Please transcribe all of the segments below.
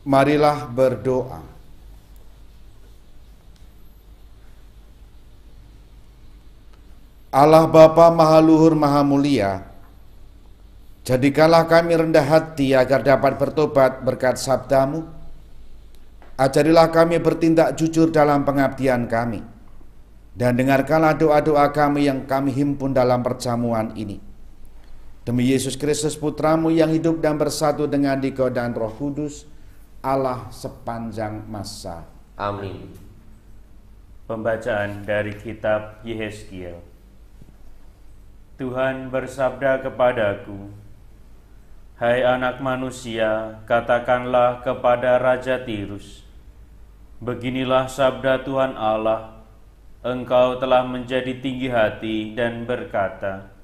Marilah berdoa. Allah Bapa Maha Luhur Maha Mulia, jadikanlah kami rendah hati agar dapat bertobat berkat sabda-Mu. Ajarilah kami bertindak jujur dalam pengabdian kami, dan dengarkanlah doa-doa kami yang kami himpun dalam perjamuan ini. Demi Yesus Kristus Putra-Mu yang hidup dan bersatu dengan Dikau dan Roh Kudus, Allah sepanjang masa. Amin. Pembacaan dari kitab Yehezkiel. Tuhan bersabda kepadaku, "Hai anak manusia, katakanlah kepada Raja Tirus, beginilah sabda Tuhan Allah, engkau telah menjadi tinggi hati dan berkata,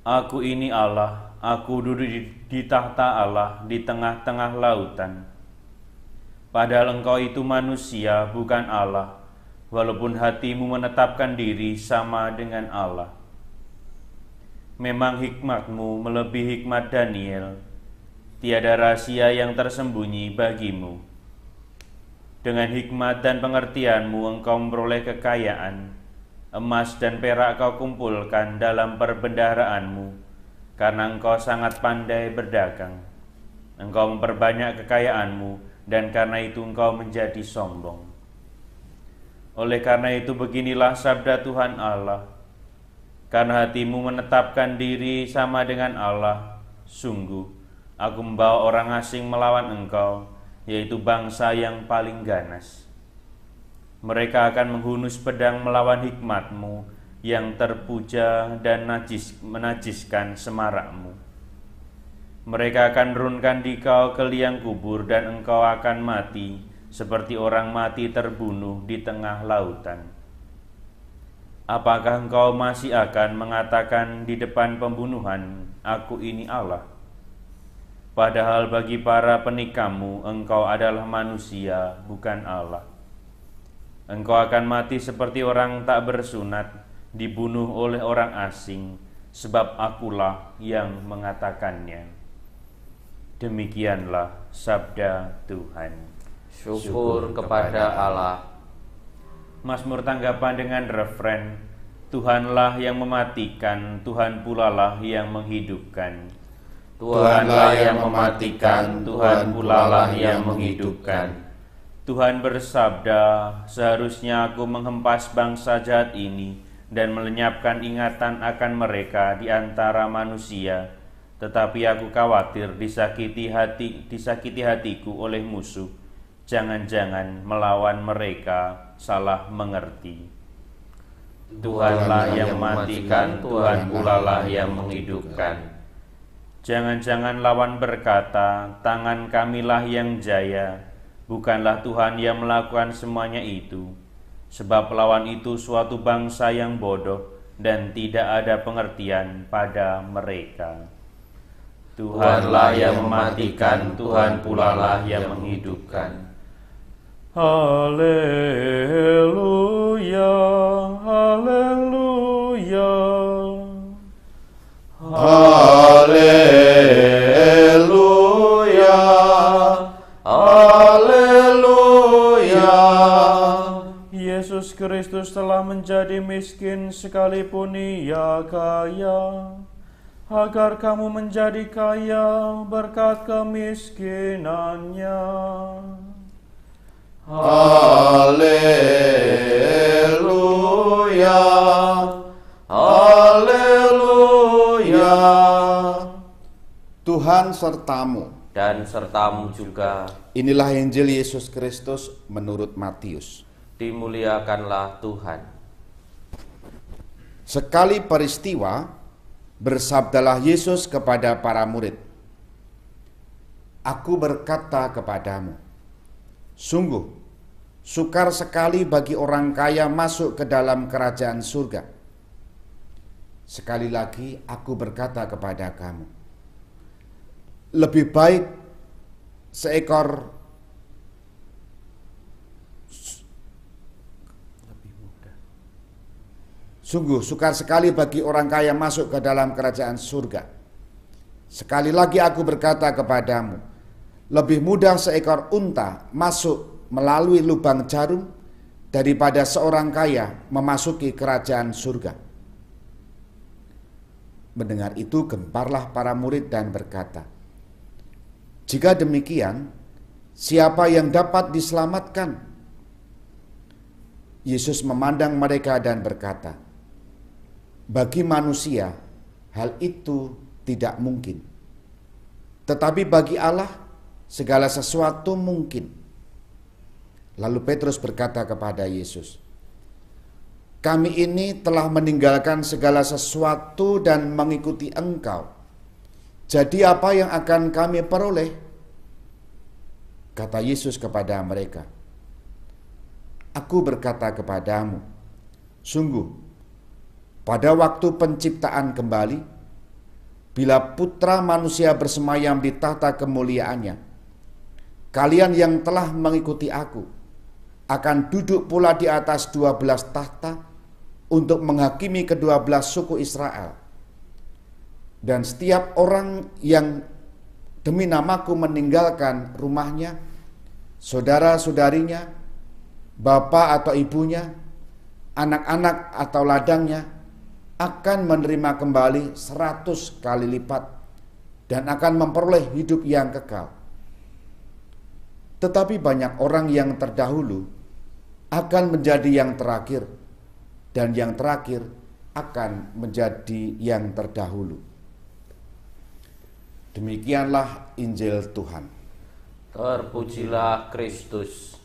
Aku ini Allah, aku duduk di tahta Allah di tengah-tengah lautan. Padahal engkau itu manusia, bukan Allah, walaupun hatimu menetapkan diri sama dengan Allah. Memang hikmatmu melebihi hikmat Daniel, tiada rahasia yang tersembunyi bagimu. Dengan hikmat dan pengertianmu engkau memperoleh kekayaan, emas dan perak kau kumpulkan dalam perbendaharaanmu, karena engkau sangat pandai berdagang. Engkau memperbanyak kekayaanmu, dan karena itu engkau menjadi sombong. Oleh karena itu beginilah sabda Tuhan Allah, karena hatimu menetapkan diri sama dengan Allah, sungguh aku membawa orang asing melawan engkau, yaitu bangsa yang paling ganas. Mereka akan menghunus pedang melawan hikmatmu yang terpuja dan menajiskan semarakmu. Mereka akan menurunkan dikau ke liang kubur dan engkau akan mati seperti orang mati terbunuh di tengah lautan. Apakah engkau masih akan mengatakan di depan pembunuhan, aku ini Allah? Padahal bagi para penikahmu engkau adalah manusia, bukan Allah. Engkau akan mati seperti orang tak bersunat, dibunuh oleh orang asing, sebab akulah yang mengatakannya. Demikianlah sabda Tuhan. Syukur kepada Allah. Mazmur tanggapan dengan refren, Tuhanlah yang mematikan, Tuhan pula lah yang menghidupkan. Tuhanlah yang mematikan, Tuhan pula lah yang menghidupkan. Tuhan bersabda, seharusnya aku menghempas bangsa jahat ini dan melenyapkan ingatan akan mereka di antara manusia. Tetapi aku khawatir disakiti hatiku oleh musuh. Jangan-jangan melawan mereka salah mengerti. Tuhanlah yang mematikan, Tuhan pula lah yang menghidupkan. Jangan-jangan lawan berkata, tangan kamilah yang jaya. Bukanlah Tuhan yang melakukan semuanya itu, sebab lawan itu suatu bangsa yang bodoh dan tidak ada pengertian pada mereka. Tuhanlah yang mematikan, Tuhan pula lah yang menghidupkan. Haleluya, haleluya, Haleluya, haleluya. Yesus Kristus telah menjadi miskin sekalipun Ia kaya, agar kamu menjadi kaya berkat kemiskinannya. Haleluya, haleluya. Tuhan sertamu. Dan sertamu juga. Inilah Injil Yesus Kristus menurut Matius. Dimuliakanlah Tuhan. Sekali peristiwa, bersabdalah Yesus kepada para murid, Aku berkata kepadamu, sungguh, sukar sekali bagi orang kaya masuk ke dalam kerajaan surga. Sekali lagi aku berkata kepada kamu, lebih baik seekor Sungguh sukar sekali bagi orang kaya masuk ke dalam kerajaan surga. Sekali lagi aku berkata kepadamu, Lebih mudah seekor unta masuk melalui lubang jarum daripada seorang kaya memasuki kerajaan surga. Mendengar itu gemparlah para murid dan berkata, "Jika demikian, siapa yang dapat diselamatkan?" Yesus memandang mereka dan berkata, "Bagi manusia, hal itu tidak mungkin. Tetapi bagi Allah, segala sesuatu mungkin." Lalu Petrus berkata kepada Yesus, "Kami ini telah meninggalkan segala sesuatu dan mengikuti Engkau. Jadi apa yang akan kami peroleh?" Kata Yesus kepada mereka, "Aku berkata kepadamu, sungguh, pada waktu penciptaan kembali, bila Putra Manusia bersemayam di tahta kemuliaannya, kalian yang telah mengikuti aku akan duduk pula di atas 12 tahta untuk menghakimi ke-12 suku Israel. Dan setiap orang yang demi namaku meninggalkan rumahnya, saudara-saudarinya, bapak atau ibunya, anak-anak atau ladangnya, akan menerima kembali 100 kali lipat dan akan memperoleh hidup yang kekal. Tetapi banyak orang yang terdahulu akan menjadi yang terakhir, dan yang terakhir akan menjadi yang terdahulu." Demikianlah Injil Tuhan. Terpujilah Kristus.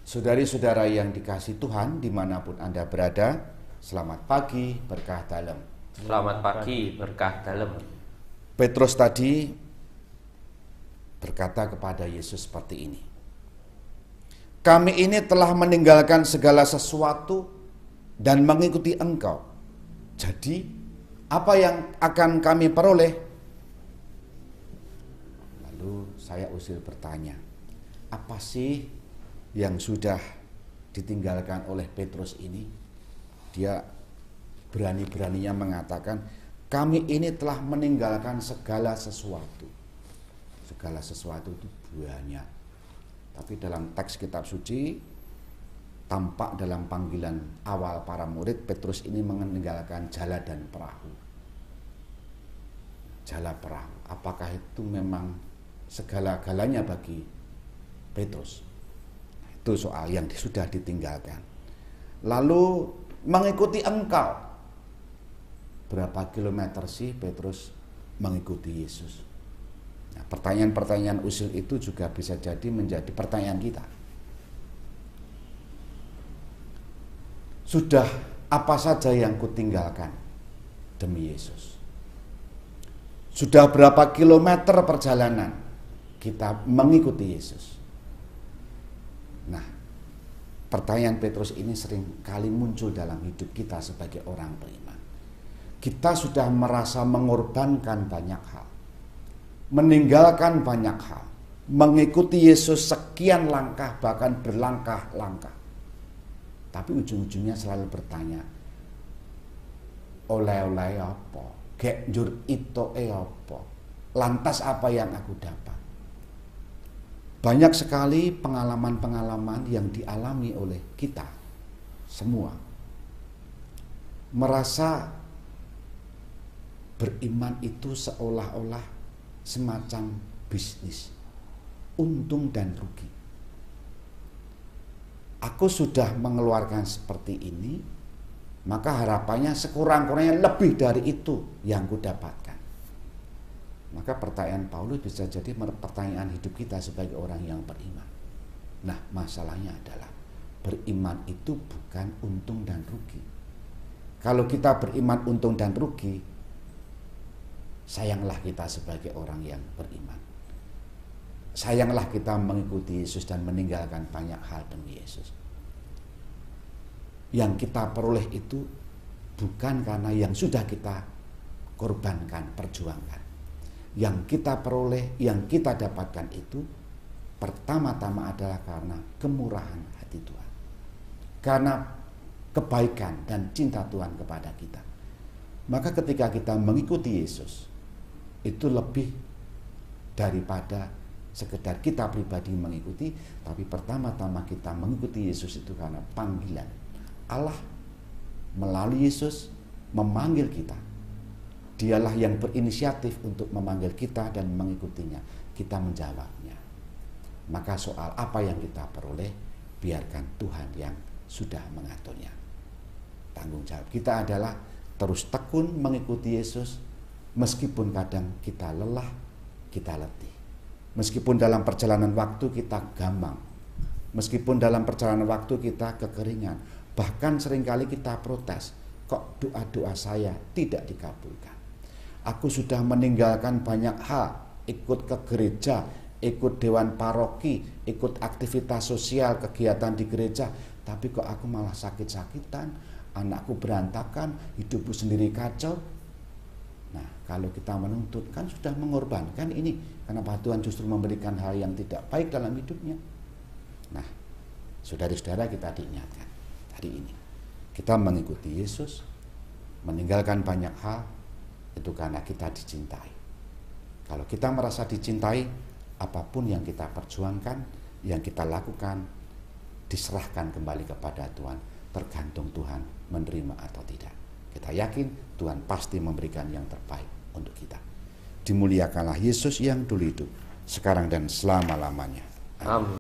Saudari-saudara yang dikasihi Tuhan dimanapun Anda berada, selamat pagi, berkah dalam. Selamat pagi, berkah dalam. Petrus tadi berkata kepada Yesus seperti ini, "Kami ini telah meninggalkan segala sesuatu dan mengikuti Engkau. Jadi, apa yang akan kami peroleh?" Lalu saya usil bertanya, apa sih yang sudah ditinggalkan oleh Petrus ini? Dia berani-beraninya mengatakan, "Kami ini telah meninggalkan segala sesuatu." Segala sesuatu itu banyak. Tapi dalam teks kitab suci, tampak dalam panggilan awal para murid, Petrus ini meninggalkan jala dan perahu. Jala perahu, apakah itu memang segala-galanya bagi Petrus? Itu soal yang sudah ditinggalkan. Lalu mengikuti Engkau. Berapa kilometer sih Petrus mengikuti Yesus? Nah, pertanyaan-pertanyaan usil itu juga bisa jadi menjadi pertanyaan kita. Sudah apa saja yang kutinggalkan demi Yesus? Sudah berapa kilometer perjalanan kita mengikuti Yesus? Nah, pertanyaan Petrus ini sering kali muncul dalam hidup kita sebagai orang beriman. Kita sudah merasa mengorbankan banyak hal, meninggalkan banyak hal, mengikuti Yesus sekian langkah, bahkan berlangkah-langkah. Tapi ujung-ujungnya selalu bertanya, oleh-oleh apa? Gek njur itoke apa? Lantas apa yang aku dapat? Banyak sekali pengalaman-pengalaman yang dialami oleh kita semua. Merasa beriman itu seolah-olah semacam bisnis, untung dan rugi. Aku sudah mengeluarkan seperti ini, maka harapannya sekurang-kurangnya lebih dari itu yang kudapatkan. Maka pertanyaan Paulus bisa jadi pertanyaan hidup kita sebagai orang yang beriman. Nah, masalahnya adalah beriman itu bukan untung dan rugi. Kalau kita beriman untung dan rugi, sayanglah kita sebagai orang yang beriman. Sayanglah kita mengikuti Yesus dan meninggalkan banyak hal demi Yesus. Yang kita peroleh itu bukan karena yang sudah kita korbankan, perjuangkan. Yang kita peroleh, yang kita dapatkan itu pertama-tama adalah karena kemurahan hati Tuhan, karena kebaikan dan cinta Tuhan kepada kita. Maka ketika kita mengikuti Yesus, itu lebih daripada sekedar kita pribadi mengikuti, tapi pertama-tama kita mengikuti Yesus itu karena panggilan Allah melalui Yesus memanggil kita. Dialah yang berinisiatif untuk memanggil kita dan mengikutinya. Kita menjawabnya. Maka soal apa yang kita peroleh, biarkan Tuhan yang sudah mengaturnya. Tanggung jawab kita adalah terus tekun mengikuti Yesus, meskipun kadang kita lelah, kita letih. Meskipun dalam perjalanan waktu kita gamang, meskipun dalam perjalanan waktu kita kekeringan, bahkan seringkali kita protes, kok doa-doa saya tidak dikabulkan. Aku sudah meninggalkan banyak hal, ikut ke gereja, ikut dewan paroki, ikut aktivitas sosial, kegiatan di gereja, tapi kok aku malah sakit-sakitan, anakku berantakan, hidupku sendiri kacau. Nah, kalau kita menuntut, kan sudah mengorbankan ini. Kenapa Tuhan justru memberikan hal yang tidak baik dalam hidupnya? Nah, saudara-saudara, kita diingatkan hari ini. Kita mengikuti Yesus, meninggalkan banyak hal, itu karena kita dicintai. Kalau kita merasa dicintai, apapun yang kita perjuangkan, yang kita lakukan, diserahkan kembali kepada Tuhan. Tergantung Tuhan menerima atau tidak. Kita yakin Tuhan pasti memberikan yang terbaik untuk kita. Dimuliakanlah Yesus yang dulu hidup, sekarang dan selama-lamanya. Amin.